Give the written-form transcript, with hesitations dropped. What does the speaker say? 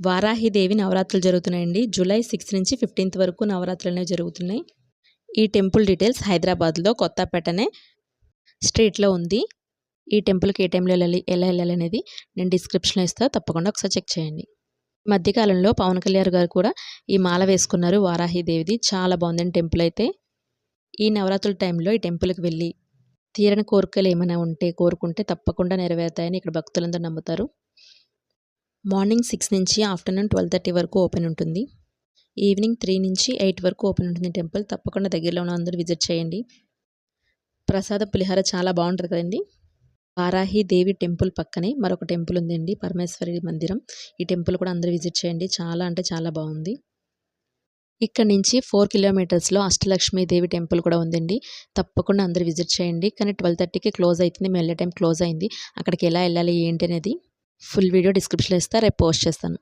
వారాహిదేవి నవరాత్రులు జరుగుతున్నాయండి. జూలై 6 నుంచి 15th వరకు నవరాత్రులు అనేవి జరుగుతున్నాయి. ఈ టెంపుల్ డీటెయిల్స్ హైదరాబాద్లో కొత్తపేటనే స్ట్రీట్లో ఉంది. ఈ టెంపుల్కి ఏ టైంలో వెళ్ళాలి, ఎలా వెళ్ళాలి అనేది నేను డిస్క్రిప్షన్లో ఇస్తాను, తప్పకుండా ఒకసారి చెక్ చేయండి. మధ్యకాలంలో పవన్ కళ్యాణ్ గారు కూడా ఈ మాల వేసుకున్నారు వారాహిదేవిది. చాలా బాగుందండి టెంపుల్ అయితే. ఈ నవరాత్రుల టైంలో ఈ టెంపుల్కి వెళ్ళి తీరని కోరికలు ఏమైనా కోరుకుంటే తప్పకుండా నెరవేరుతాయని ఇక్కడ భక్తులందరూ నమ్ముతారు. మార్నింగ్ 6 నుంచి ఆఫ్టర్నూన్ 12:30 వరకు ఓపెన్ ఉంటుంది. ఈవినింగ్ 3 నుంచి 8 వరకు ఓపెన్ ఉంటుంది టెంపుల్. తప్పకుండా దగ్గరలో ఉన్న అందరూ విజిట్ చేయండి. ప్రసాద పులిహార చాలా బాగుంటుంది కదండి. వారాహిదేవి టెంపుల్ పక్కనే మరొక టెంపుల్ ఉందండి, పరమేశ్వరి మందిరం. ఈ టెంపుల్ కూడా అందరూ విజిట్ చేయండి. చాలా అంటే చాలా బాగుంది. ఇక్కడ నుంచి 4 కిలోమీటర్స్లో అష్టలక్ష్మీదేవి టెంపుల్ కూడా ఉందండి. తప్పకుండా అందరూ విజిట్ చేయండి. కానీ 12:30కి క్లోజ్ అవుతుంది. మేము వెళ్ళే టైం క్లోజ్ అయింది. అక్కడికి ఎలా వెళ్ళాలి ఏంటి అనేది ఫుల్ వీడియో డిస్క్రిప్షన్లో ఇస్తా, రేపు పోస్ట్ చేస్తాను.